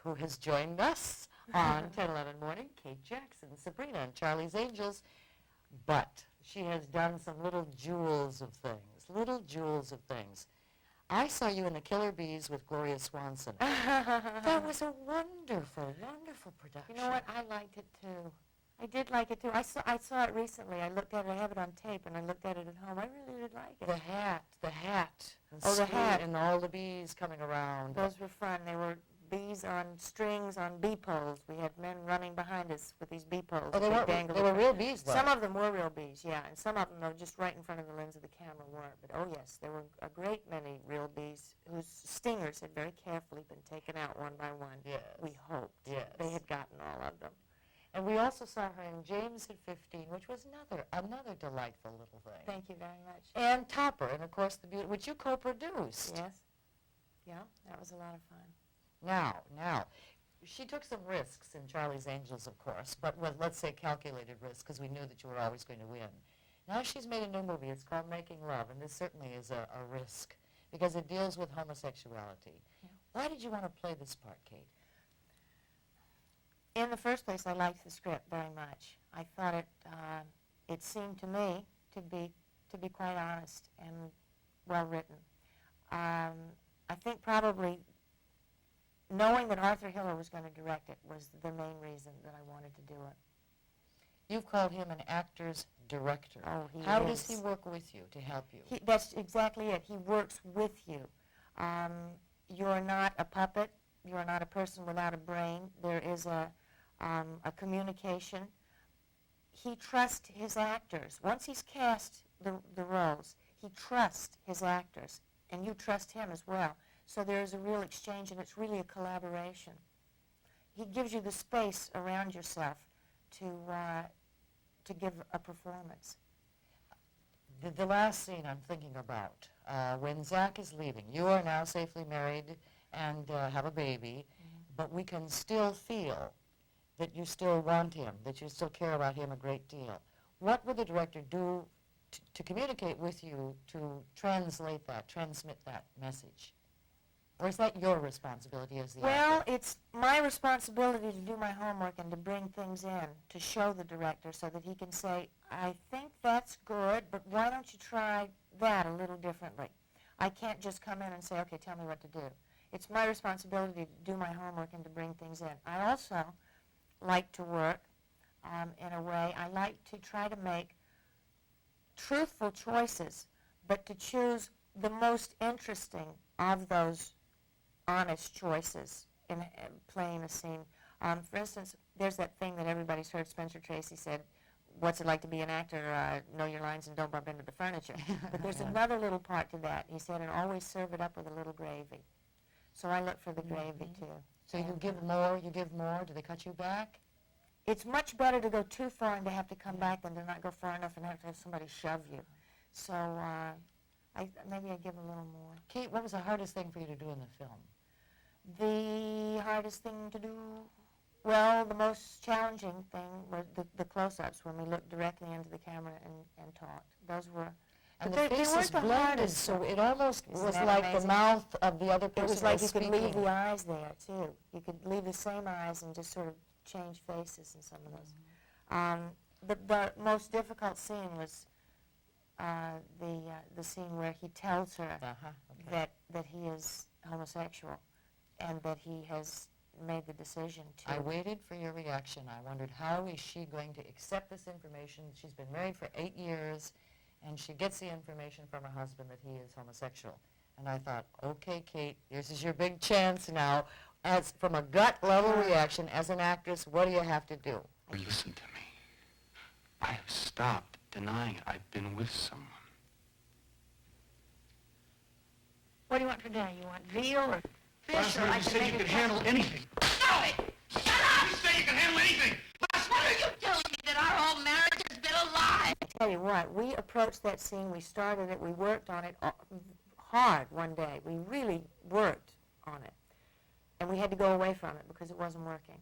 who has joined us on 10-11 Morning, Kate Jackson, Sabrina, and Charlie's Angels. But she has done some little jewels of things. I saw you in The Killer Bees with Gloria Swanson. That was a wonderful, wonderful production. You know what? I liked it too. I did like it too. I saw it recently. I looked at it. I have it on tape, and I looked at it at home. I really did like it. The hat. Oh, the hat. And all the bees coming around. Those were fun. They were bees on strings on bee poles. We had men running behind us with these bee poles. Oh, they were real bees, though. Some of them were real bees, yeah, and some of them, though, just right in front of the lens of the camera weren't. But, oh, yes, there were a great many real bees whose stingers had very carefully been taken out one by one. Yes. We hoped. Yes. They had gotten all of them. And we also saw her in James at 15, which was another delightful little thing. Thank you very much. And Topper, and of course, which you co-produced. Yes. Yeah, that was a lot of fun. Now, she took some risks in Charlie's Angels, of course, but let's say calculated risks, because we knew that you were always going to win. Now she's made a new movie. It's called Making Love, and this certainly is a risk, because it deals with homosexuality. Yeah. Why did you want to play this part, Kate? In the first place, I liked the script very much. I thought it seemed to me to be quite honest and well written. I think probably knowing that Arthur Hiller was going to direct it was the main reason that I wanted to do it. You've called him an actor's director. Oh, he How is. does he work with you to help you? That's exactly it. He works with you. You're not a puppet. You're not a person without a brain. There is a communication. He trusts his actors. Once he's cast the roles, he trusts his actors, and you trust him as well. So there's a real exchange, and it's really a collaboration. He gives you the space around yourself to give a performance. The last scene I'm thinking about, when Zach is leaving, you are now safely married and have a baby, but we can still feel that you still want him, that you still care about him a great deal. What would the director do to communicate with you, to translate that, transmit that message? Or is that your responsibility as the actor? Well, it's my responsibility to do my homework and to bring things in, to show the director so that he can say, I think that's good, but why don't you try that a little differently? I can't just come in and say, okay, tell me what to do. It's my responsibility to do my homework and to bring things in. I also like to work in a way. I like to try to make truthful choices, but to choose the most interesting of those honest choices in playing a scene. For instance, there's that thing that everybody's heard. Spencer Tracy said, what's it like to be an actor? Know your lines and don't bump into the furniture. But there's another little part to that. He said, and always serve it up with a little gravy. So I look for the gravy, too. So you give more, do they cut you back? It's much better to go too far and to have to come back than to not go far enough and have to have somebody shove you. So maybe I give a little more. Kate, what was the hardest thing for you to do in the film? The hardest thing to do, well, the most challenging thing was the close-ups when we looked directly into the camera and talked. Those were... And the faces blended, so it almost was like amazing? The mouth of the other person. It was like you speaking. could leave the eyes there, too. You could leave the same eyes and just sort of change faces in some of those. The most difficult scene was the scene where he tells her that he is homosexual and that he has made the decision to. I waited for your reaction. I wondered, how is she going to accept this information? She's been married for 8 years, and she gets the information from her husband that he is homosexual. And I thought, okay, Kate, this is your big chance now. As from a gut level reaction, as an actress, what do you have to do? Listen to me. I have stopped denying it. I've been with someone. What do you want for dinner? You want veal or fish? Last night you said you could handle anything. Stop it! Shut up! You say you can handle anything! Last What are you telling me, that our whole marriage has been a lie? I tell you what, we approached that scene, we started it, we worked on it hard one day. We really worked on it. And we had to go away from it because it wasn't working.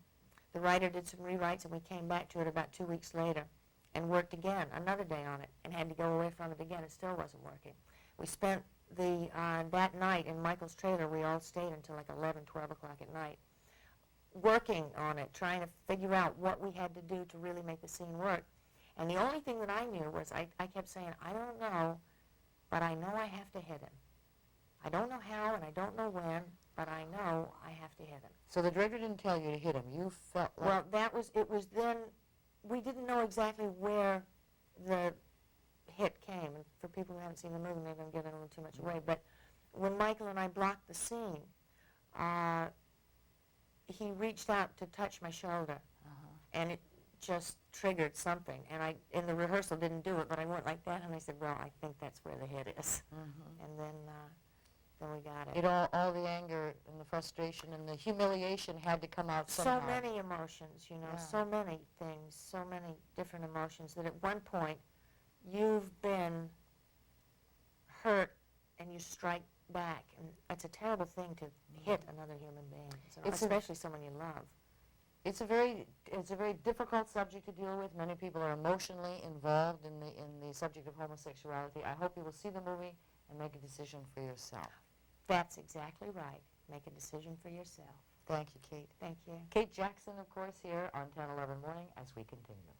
The writer did some rewrites, and we came back to it about 2 weeks later and worked again, another day on it, and had to go away from it again. It still wasn't working. We spent that night in Michael's trailer. We all stayed until like 11, 12 o'clock at night, working on it, trying to figure out what we had to do to really make the scene work. And the only thing that I knew was I kept saying, I don't know, but I know I have to hit him. I don't know how and I don't know when, but I know I have to hit him. So the director didn't tell you to hit him. You felt like... Well, it was then, we didn't know exactly where the hit came. And for people who haven't seen the movie, maybe I'm giving a little too much away. But when Michael and I blocked the scene, he reached out to touch my shoulder, and it just triggered something. And I, in the rehearsal, didn't do it, but I went like that, and I said, well, I think that's where the hit is. And then we got it. All the anger and the frustration and the humiliation had to come out somehow. So many emotions, you know, so many things, so many different emotions that at one point you've been hurt and you strike back. And that's a terrible thing to hit another human being, so especially someone you love. It's a very difficult subject to deal with. Many people are emotionally involved in the subject of homosexuality. I hope you will see the movie and make a decision for yourself. That's exactly right. Make a decision for yourself. Thank you, Kate. Thank you. Kate Jackson, of course, here on 10/11 Morning as we continue.